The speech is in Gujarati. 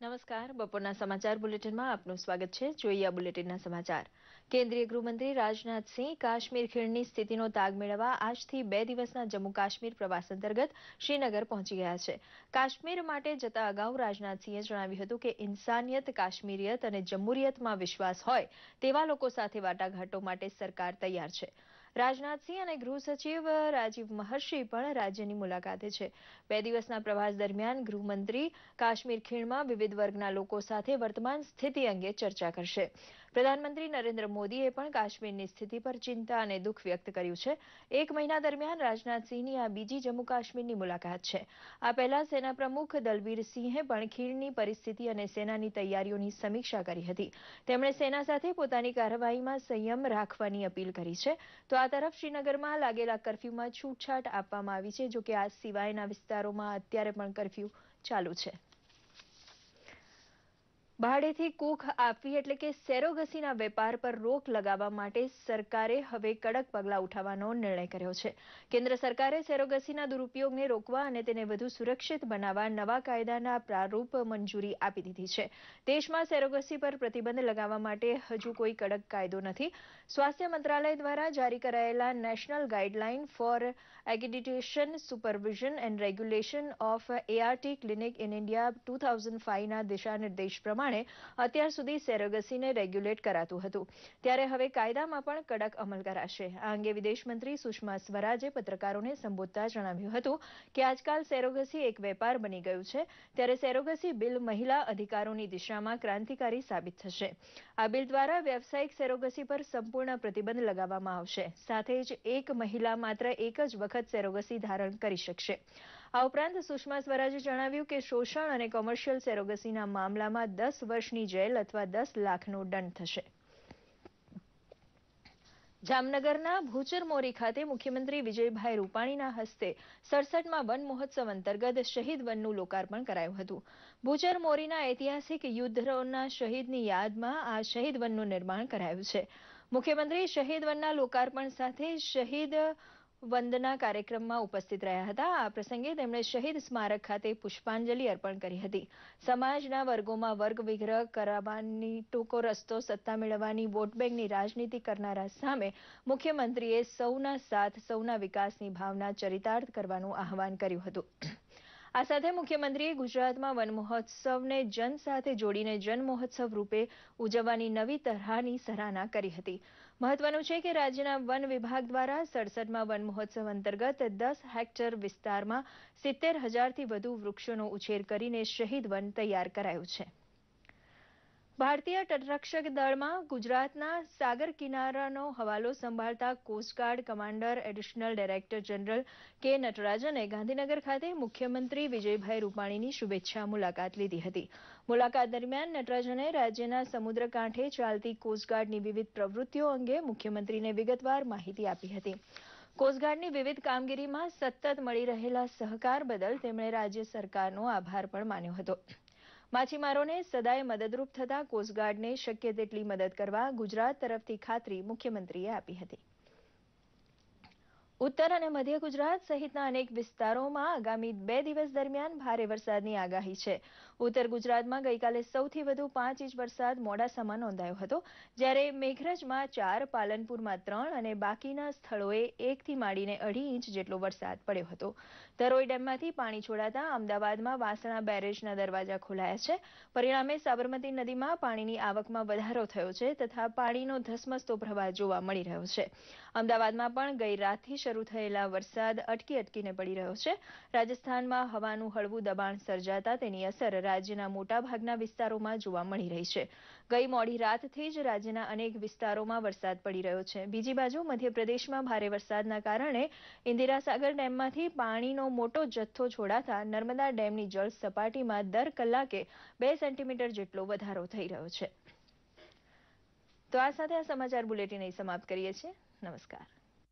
નમસ્કાર. બપોરના સમાચાર બુલેટિનમાં આપનું સ્વાગત છે. જોઈએ આ બુલેટિનના સમાચાર. કેન્દ્રીય ગૃહમંત્રી રાજનાથસિંહ કાશ્મીર ખીણની સ્થિતિનો તાગ મેળવવા આજથી 2 દિવસના જમ્મુ કાશ્મીર પ્રવાસ અંતર્ગત શ્રીનગર પહોંચી ગયા છે. કાશ્મીર માટે જતા અગાઉ રાજનાથસિંહે જણાવ્યું હતું કે ઇન્સાનિયત, કાશ્મીરિયત અને જમ્મુરિયતમાં વિશ્વાસ હોય તેવા લોકો સાથે વાટાઘાટો માટે સરકાર તૈયાર છે. રાજનાથસિંહ અને ગૃહ સચિવ રાજીવ મહર્ષિ પણ રાજ્યની મુલાકાતે છે. 2 દિવસના પ્રવાસ દરમિયાન ગૃહમંત્રી કાશ્મીર ખીણમાં વિવિધ વર્ગના લોકો સાથે વર્તમાન સ્થિતિ અંગે ચર્ચા કરશે. પ્રધાનમંત્રી નરેન્દ્ર મોદીએ પણ કાશ્મીરની સ્થિતિ પર ચિંતા અને દુઃખ વ્યક્ત કર્યું છે. 1 મહિના દરમિયાન રાજનાથસિંહની આ બીજી જમ્મુ કાશ્મીરની મુલાકાત છે. આ પહેલા સેના પ્રમુખ દલબીરસિંહે પણ ખીણની પરિસ્થિતિ અને સેનાની તૈયારીઓની સમીક્ષા કરી હતી. તેમણે સેના સાથે પોતાની કાર્યવાહીમાં સંયમ રાખવાની અપીલ કરી છે. તો આ તરફ શ્રીનગરમાં લાગેલા કર્ફ્યુમાં છૂટછાટ આપવામાં આવી છે. જોકે આ સિવાયના વિસ્તારોમાં અત્યારે પણ કર્ફ્યુ ચાલુ છે. ભાડેથી કૂખ આપવી એટલે કે સેરોગસીના વેપાર પર રોક લગાવવા માટે સરકારે હવે કડક પગલાં ઉઠાવવાનો નિર્ણય કર્યો છે. કેન્દ્ર સરકારે સેરોગસીના દુરુપયોગને રોકવા અને તેને વધુ સુરક્ષિત બનાવવા નવા કાયદાના પ્રારૂપ મંજૂરી આપી દીધી છે. દેશમાં સેરોગસી પર પ્રતિબંધ લગાવવા માટે હજુ કોઈ કડક કાયદો નથી. સ્વાસ્થ્ય મંત્રાલય દ્વારા જારી કરાયેલા national guideline for accreditation, supervision and regulation of ART clinic in India 2005ના દિશાનિર્દેશ પ્રમાણે અત્યાર સુધી સેરોગસીને રેગ્યુલેટ કરાતું હતું. ત્યારે હવે કાયદામાં પણ કડક અમલ કરાશે. આ અંગે વિદેશ મંત્રી સુષ્મા સ્વરાજે પત્રકારોને સંબોધતા જણાવ્યું હતું કે આજકાલ સેરોગસી એક વેપાર બની ગયું છે. ત્યારે સેરોગસી બિલ મહિલા અધિકારોની દિશામાં ક્રાંતિકારી સાબિત થશે. આ બિલ દ્વારા વ્યવસાયિક સેરોગસી પર સંપૂર્ણ પ્રતિબંધ લગાવવામાં આવશે. સાથે જ એક મહિલા માત્ર એક જ વખત સેરોગસી ધારણ કરી શકશે. આ ઉપરાંત સુષ્મા સ્વરાજે જણાવ્યું કે શોષણ અને કોમર્શિયલ સેરોગસીના મામલામાં 10 વર્ષની જેલ અથવા 10 લાખનો દંડ થશે. જામનગરના ભૂચર મોરી ખાતે મુખ્યમંત્રી વિજયભાઈ રૂપાણીના હસ્તે 67મા વન મહોત્સવ અંતર્ગત શહીદ વનનું લોકાર્પણ કરાયું હતું. ભૂચર મોરીના ઐતિહાસિક યુદ્ધના શહીદની યાદમાં આ શહીદ વનનું નિર્માણ કરાયું છે. મુખ્યમંત્રી શહીદ વનના લોકાર્પણ સાથે શહીદ વંદના કાર્યક્રમમાં ઉપસ્થિત રહ્યા હતા. આ પ્રસંગે તેમણે શહીદ સ્મારક ખાતે પુષ્પાંજલિ અર્પણ કરી હતી. સમાજના વર્ગોમાં વર્ગ વિગ્રહ કરાવવાની, ટૂંકો રસ્તો સત્તા મેળવવાની, વોટ બેંકની રાજનીતિ કરનારા સામે મુખ્યમંત્રીએ સૌના સાથ, સૌના વિકાસની ભાવના ચરિતાર્થ કરવાનું આહવાન કર્યું હતું. આ સાથે મુખ્યમંત્રીએ ગુજરાતમાં વન મહોત્સવને જન સાથે જોડીને જન મહોત્સવ રૂપે ઉજવવાની નવી તરહાની સરાહના કરી હતી. મહત્વનું છે કે રાજ્યના વન વિભાગ દ્વારા 67મા વન મહોત્સવ અંતર્ગત 10 હેક્ટર વિસ્તારમાં 70,000થી વધુ વૃક્ષોનો ઉછેર કરીને શહીદ વન તૈયાર કરાયું છે. ભારતીય તટરક્ષક દળમાં ગુજરાતના સાગર કિનારાનો હવાલો સંભાળતા coastguard commander additional director general K નટરાજને ગાંધીનગર ખાતે મુખ્યમંત્રી વિજયભાઈ રૂપાણીની શુભેચ્છા મુલાકાત લીધી હતી. મુલાકાત દરમિયાન નટરાજને રાજ્યના સમુદ્ર કાંઠે ચાલતી કોસ્ટગાર્ડની વિવિધ પ્રવૃત્તિઓ અંગે મુખ્યમંત્રીને વિગતવાર માહિતી આપી હતી. કોસ્ટગાર્ડની વિવિધ કામગીરીમાં સતત મળી રહેલા સહકાર બદલ તેમણે રાજ્ય સરકારનો આભાર પણ માન્યો હતો. માછીમારોને સદાય મદદરૂપ થતા કોસ્ટગાર્ડને શક્ય તેટલી મદદ કરવા ગુજરાત તરફથી ખાતરી મુખ્યમંત્રીએ આપી હતી. ઉત્તર અને મધ્ય ગુજરાત સહિતના અનેક વિસ્તારોમાં આગામી 2 દિવસ દરમિયાન ભારે વરસાદની આગાહી છે. ઉત્તર ગુજરાતમાં ગઈકાલે સૌથી વધુ 5 ઇંચ વરસાદ મોડાસામાં નોંધાયો હતો. જ્યારે મેઘરજમાં 4, પાલનપુરમાં 3 અને બાકીના સ્થળોએ 1 થી માંડીને 2.5 ઇંચ જેટલો વરસાદ પડ્યો હતો. ધરોઈ ડેમમાંથી પાણી છોડાતા અમદાવાદમાં વાસણા બેરેજના દરવાજા ખોલાયા છે. પરિણામે સાબરમતી નદીમાં પાણીની આવકમાં વધારો થયો છે તથા પાણીનો ધસમસતો પ્રવાહ જોવા મળી રહ્યો છે. અમદાવાદમાં પણ ગઈ રાતથી શરૂ થયેલા વરસાદ અટકીને પડી રહ્યો છે. રાજસ્થાનમાં હવાનું હળવું દબાણ સર્જાતા તેની અસર રાજ્યના મોટાભાગના વિસ્તારોમાં જોવા મળી રહી છે. ગઈ મોડી રાતથી જ રાજ્યના અનેક વિસ્તારોમાં વરસાદ પડી રહ્યો છે. બીજી બાજુ મધ્યપ્રદેશમાં ભારે વરસાદના કારણે ઇન્દિરા સાગર ડેમમાંથી પાણીનો મોટો જથ્થો છોડાતા નર્મદા ડેમની જળ સપાટીમાં દર કલાકે 2 સેન્ટીમીટર જેટલો વધારો થઈ રહ્યો છે. તો આ સાથે આ સમાચાર બુલેટિન સમાપ્ત કરીએ છીએ. નમસ્કાર.